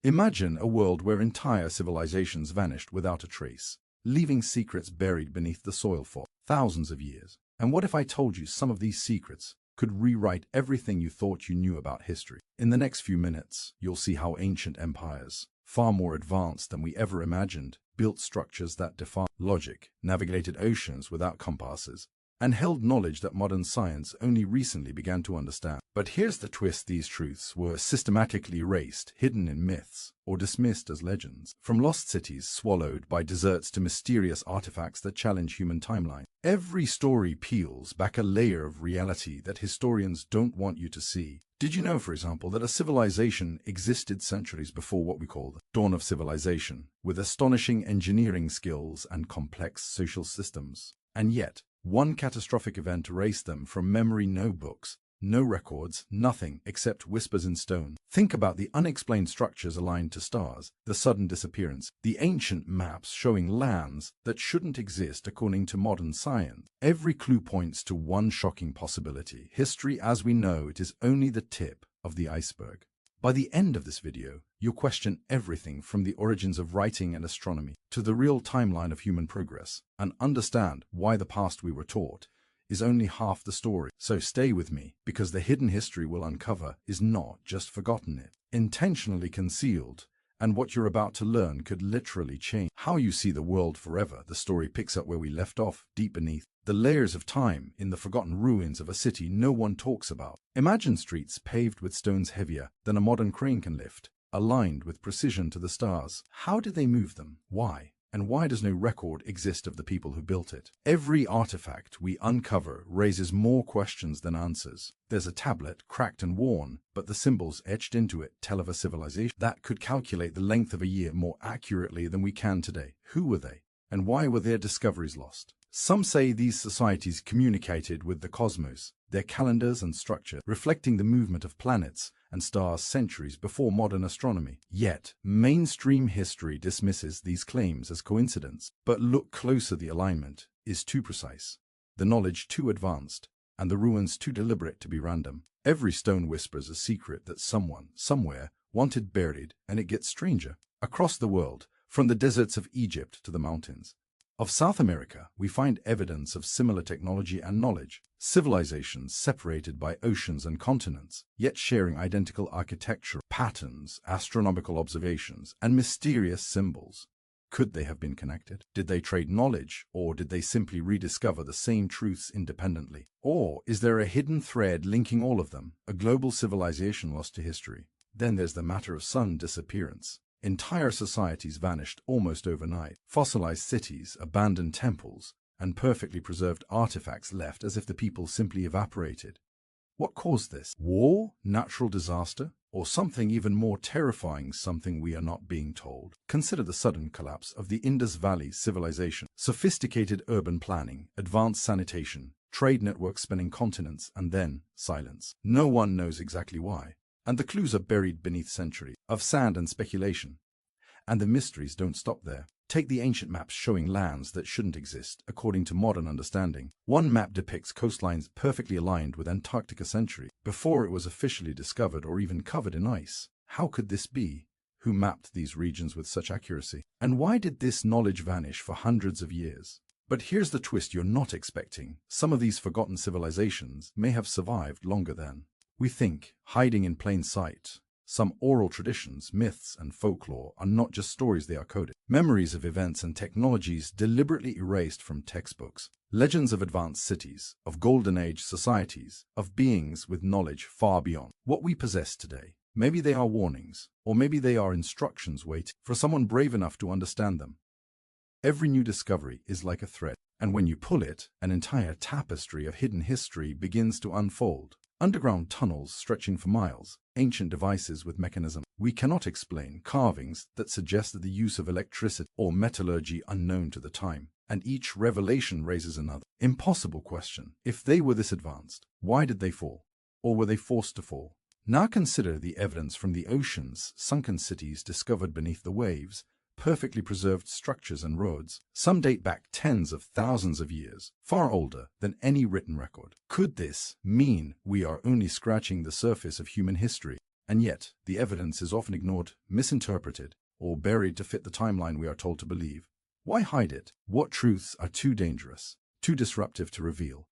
Imagine a world where entire civilizations vanished without a trace, leaving secrets buried beneath the soil for thousands of years. And what if I told you some of these secrets could rewrite everything you thought you knew about history? In the next few minutes, you'll see how ancient empires, far more advanced than we ever imagined, built structures that defy logic, navigated oceans without compasses, and held knowledge that modern science only recently began to understand. But here's the twist: these truths were systematically erased, hidden in myths, or dismissed as legends. From lost cities swallowed by deserts to mysterious artifacts that challenge human timeline, every story peels back a layer of reality that historians don't want you to see. Did you know, for example, that a civilization existed centuries before what we call the dawn of civilization, with astonishing engineering skills and complex social systems? And yet, one catastrophic event erased them from memory. No books, no records, nothing except whispers in stone. Think about the unexplained structures aligned to stars, the sudden disappearance, the ancient maps showing lands that shouldn't exist according to modern science. Every clue points to one shocking possibility: history as we know it is only the tip of the iceberg. By the end of this video, you'll question everything from the origins of writing and astronomy to the real timeline of human progress, and understand why the past we were taught is only half the story. So stay with me, because the hidden history we'll uncover is not just forgotten, it intentionally concealed, and what you're about to learn could literally change how you see the world forever. The story picks up where we left off, deep beneath the layers of time, in the forgotten ruins of a city no one talks about. Imagine streets paved with stones heavier than a modern crane can lift, aligned with precision to the stars. How did they move them? Why? And why does no record exist of the people who built it? Every artifact we uncover raises more questions than answers. There's a tablet, cracked and worn, but the symbols etched into it tell of a civilization that could calculate the length of a year more accurately than we can today. Who were they? And why were their discoveries lost? Some say these societies communicated with the cosmos, their calendars and structure reflecting the movement of planets and stars centuries before modern astronomy. Yet, mainstream history dismisses these claims as coincidence. But look closer: the alignment is too precise, the knowledge too advanced, and the ruins too deliberate to be random. Every stone whispers a secret that someone, somewhere, wanted buried, and it gets stranger. Across the world, from the deserts of Egypt to the mountains of South America, we find evidence of similar technology and knowledge. Civilizations separated by oceans and continents, yet sharing identical architecture, patterns, astronomical observations, and mysterious symbols. Could they have been connected? Did they trade knowledge, or did they simply rediscover the same truths independently? Or is there a hidden thread linking all of them, a global civilization lost to history? Then there's the matter of sudden disappearance. Entire societies vanished almost overnight. Fossilized cities, abandoned temples, and perfectly preserved artifacts left as if the people simply evaporated. What caused this? War? Natural disaster? Or something even more terrifying, something we are not being told? Consider the sudden collapse of the Indus Valley civilization. Sophisticated urban planning, advanced sanitation, trade networks spanning continents, and then silence. No one knows exactly why. And the clues are buried beneath centuries of sand and speculation. And the mysteries don't stop there. Take the ancient maps showing lands that shouldn't exist according to modern understanding. One map depicts coastlines perfectly aligned with Antarctica centuries before it was officially discovered or even covered in ice. How could this be? Who mapped these regions with such accuracy? And why did this knowledge vanish for hundreds of years? But here's the twist you're not expecting. Some of these forgotten civilizations may have survived longer than we think, hiding in plain sight. Some oral traditions, myths, and folklore are not just stories, they are coded. Memories of events and technologies deliberately erased from textbooks. Legends of advanced cities, of golden age societies, of beings with knowledge far beyond what we possess today. Maybe they are warnings, or maybe they are instructions waiting for someone brave enough to understand them. Every new discovery is like a thread, and when you pull it, an entire tapestry of hidden history begins to unfold. Underground tunnels stretching for miles, ancient devices with mechanism we cannot explain, carvings that suggest the use of electricity or metallurgy unknown to the time, and each revelation raises another impossible question. If they were this advanced, why did they fall? Or were they forced to fall? Now consider the evidence from the oceans, sunken cities discovered beneath the waves, perfectly preserved structures and roads. Some date back tens of thousands of years, far older than any written record. Could this mean we are only scratching the surface of human history? And yet, the evidence is often ignored, misinterpreted, or buried to fit the timeline we are told to believe. Why hide it? What truths are too dangerous, too disruptive to reveal?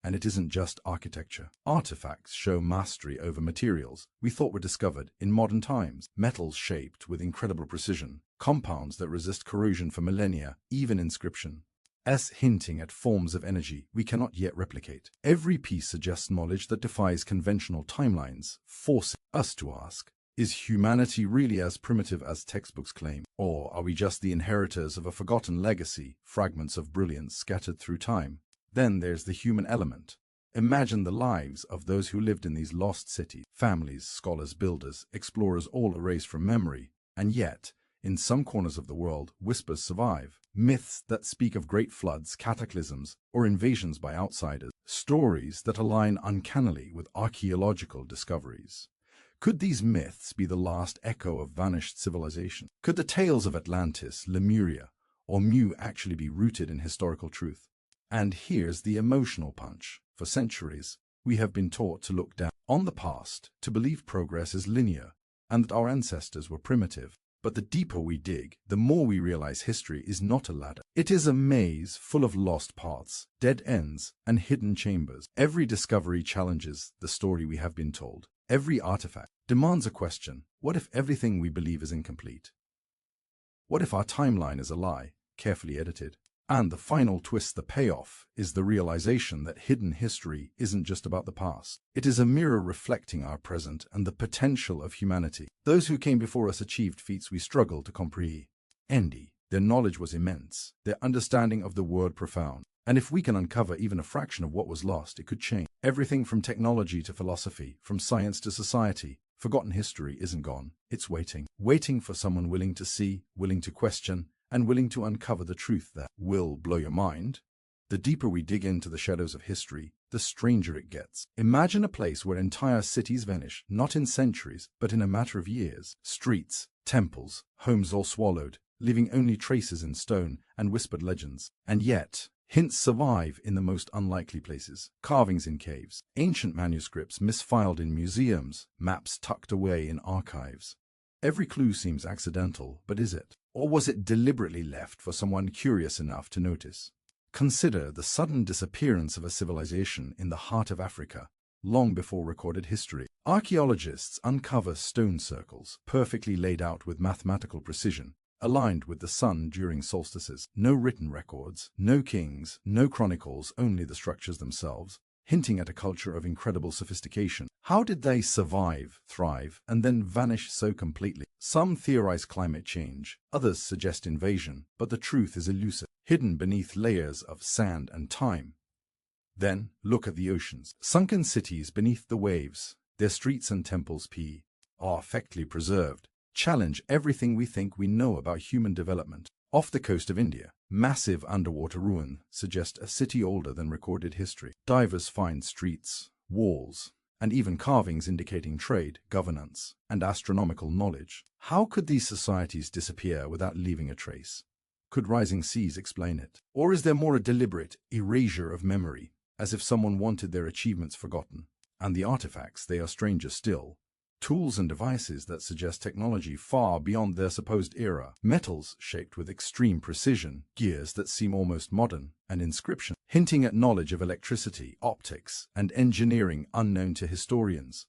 And it isn't just architecture. Artifacts show mastery over materials we thought were discovered in modern times. Metals shaped with incredible precision, compounds that resist corrosion for millennia, even inscription hinting at forms of energy we cannot yet replicate. Every piece suggests knowledge that defies conventional timelines, forcing us to ask, is humanity really as primitive as textbooks claim? Or are we just the inheritors of a forgotten legacy, fragments of brilliance scattered through time? Then there's the human element. Imagine the lives of those who lived in these lost cities, families, scholars, builders, explorers, all erased from memory. And yet, in some corners of the world, whispers survive. Myths that speak of great floods, cataclysms, or invasions by outsiders. Stories that align uncannily with archaeological discoveries. Could these myths be the last echo of vanished civilization? Could the tales of Atlantis, Lemuria, or Mu actually be rooted in historical truth? And here's the emotional punch. For centuries, we have been taught to look down on the past, to believe progress is linear, and that our ancestors were primitive. But the deeper we dig, the more we realize history is not a ladder. It is a maze full of lost paths, dead ends, and hidden chambers. Every discovery challenges the story we have been told. Every artifact demands a question. What if everything we believe is incomplete? What if our timeline is a lie, carefully edited? And the final twist, the payoff, is the realization that hidden history isn't just about the past. It is a mirror reflecting our present and the potential of humanity. Those who came before us achieved feats we struggle to comprehend. Their knowledge was immense, their understanding of the word profound. And if we can uncover even a fraction of what was lost, it could change everything from technology to philosophy, from science to society. Forgotten history isn't gone. It's waiting for someone willing to see, willing to question, and willing to uncover the truth that will blow your mind. The deeper we dig into the shadows of history, the stranger it gets. Imagine a place where entire cities vanish, not in centuries, but in a matter of years. Streets, temples, homes all swallowed, leaving only traces in stone and whispered legends. And yet, hints survive in the most unlikely places. Carvings in caves, ancient manuscripts misfiled in museums, maps tucked away in archives. Every clue seems accidental, but is it? Or was it deliberately left for someone curious enough to notice? Consider the sudden disappearance of a civilization in the heart of Africa, long before recorded history. Archaeologists uncover stone circles, perfectly laid out with mathematical precision, aligned with the sun during solstices. No written records, no kings, no chronicles, only the structures themselves, hinting at a culture of incredible sophistication. How did they survive, thrive, and then vanish so completely? Some theorize climate change, others suggest invasion, but the truth is elusive, hidden beneath layers of sand and time. Then, look at the oceans. Sunken cities beneath the waves, their streets and temples are perfectly preserved, challenge everything we think we know about human development. Off the coast of India, massive underwater ruins suggest a city older than recorded history. Divers find streets, walls, and even carvings indicating trade, governance, and astronomical knowledge. How could these societies disappear without leaving a trace? Could rising seas explain it? Or is there more a deliberate erasure of memory, as if someone wanted their achievements forgotten? And the artifacts, they are stranger still. Tools and devices that suggest technology far beyond their supposed era. Metals shaped with extreme precision, gears that seem almost modern, and inscription hinting at knowledge of electricity, optics, and engineering unknown to historians.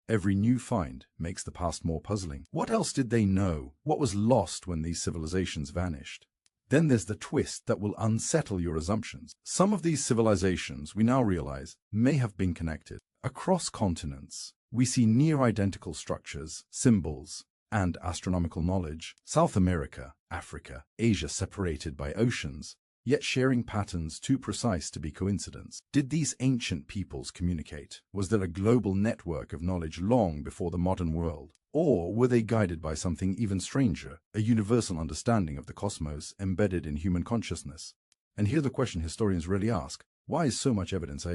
Every new find makes the past more puzzling. What else did they know? What was lost when these civilizations vanished? Then there's the twist that will unsettle your assumptions. Some of these civilizations, we now realize, may have been connected across continents. We see near-identical structures, symbols, and astronomical knowledge. South America, Africa, Asia separated by oceans, yet sharing patterns too precise to be coincidence. Did these ancient peoples communicate? Was there a global network of knowledge long before the modern world? Or were they guided by something even stranger, a universal understanding of the cosmos embedded in human consciousness? And here the question historians really ask, why is so much evidence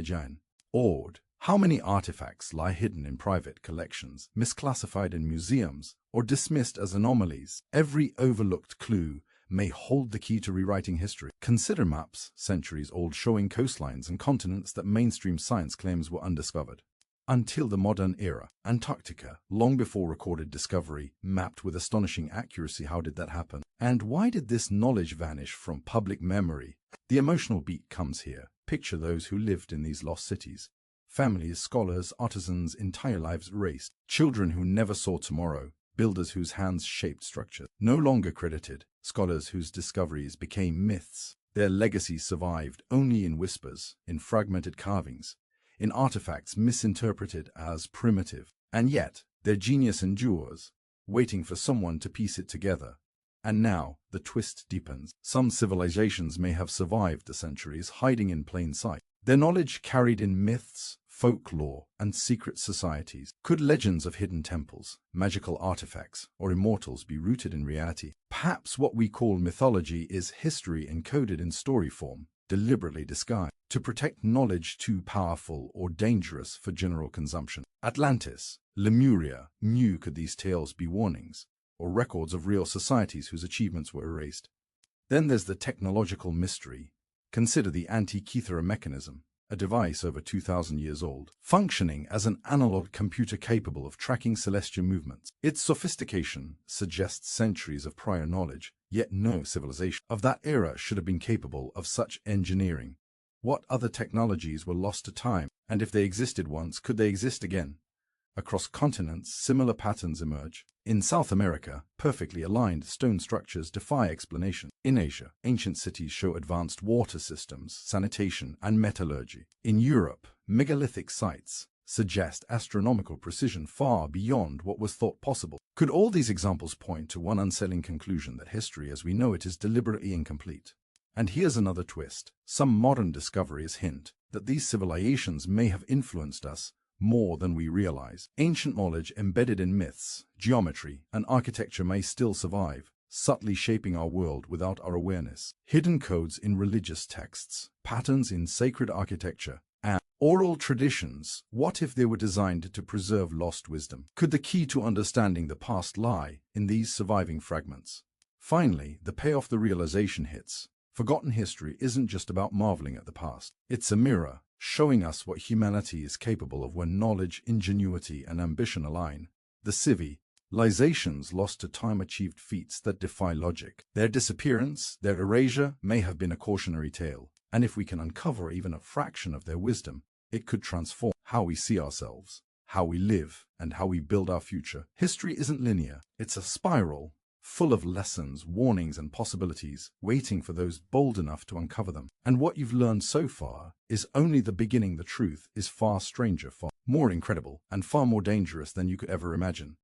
awed? How many artifacts lie hidden in private collections, misclassified in museums, or dismissed as anomalies? Every overlooked clue may hold the key to rewriting history. Consider maps, centuries old, showing coastlines and continents that mainstream science claims were undiscovered. Until the modern era, Antarctica, long before recorded discovery, mapped with astonishing accuracy. How did that happen? And why did this knowledge vanish from public memory? The emotional beat comes here. Picture those who lived in these lost cities. Families, scholars, artisans, entire lives erased. Children who never saw tomorrow. Builders whose hands shaped structure. No longer credited. Scholars whose discoveries became myths. Their legacies survived only in whispers, in fragmented carvings, in artifacts misinterpreted as primitive. And yet, their genius endures, waiting for someone to piece it together. And now, the twist deepens. Some civilizations may have survived the centuries, hiding in plain sight. Their knowledge carried in myths, folklore, and secret societies. Could legends of hidden temples, magical artifacts, or immortals be rooted in reality? Perhaps what we call mythology is history encoded in story form, deliberately disguised, to protect knowledge too powerful or dangerous for general consumption. Atlantis, Lemuria, could these tales be warnings, or records of real societies whose achievements were erased? Then there's the technological mystery. Consider the Antikythera mechanism, a device over 2,000 years old, functioning as an analog computer capable of tracking celestial movements. Its sophistication suggests centuries of prior knowledge, yet no civilization of that era should have been capable of such engineering. What other technologies were lost to time? And if they existed once, could they exist again? Across continents, similar patterns emerge. In South America, perfectly aligned stone structures defy explanation. In Asia, ancient cities show advanced water systems, sanitation, and metallurgy. In Europe, megalithic sites suggest astronomical precision far beyond what was thought possible. Could all these examples point to one unsettling conclusion: that history as we know it is deliberately incomplete? And here's another twist. Some modern discoveries hint that these civilizations may have influenced us more than we realize. Ancient knowledge embedded in myths, geometry, and architecture may still survive, subtly shaping our world without our awareness. Hidden codes in religious texts, patterns in sacred architecture, and oral traditions. What if they were designed to preserve lost wisdom? Could the key to understanding the past lie in these surviving fragments? Finally, the payoff, the realization hits. Forgotten history isn't just about marveling at the past. It's a mirror, showing us what humanity is capable of when knowledge, ingenuity, and ambition align. The civilizations lost to time achieved feats that defy logic. Their disappearance, their erasure, may have been a cautionary tale. And if we can uncover even a fraction of their wisdom, it could transform how we see ourselves, how we live, and how we build our future. History isn't linear. It's a spiral, full of lessons, warnings, and possibilities, waiting for those bold enough to uncover them. And what you've learned so far is only the beginning. The truth is far stranger, far more incredible, and far more dangerous than you could ever imagine.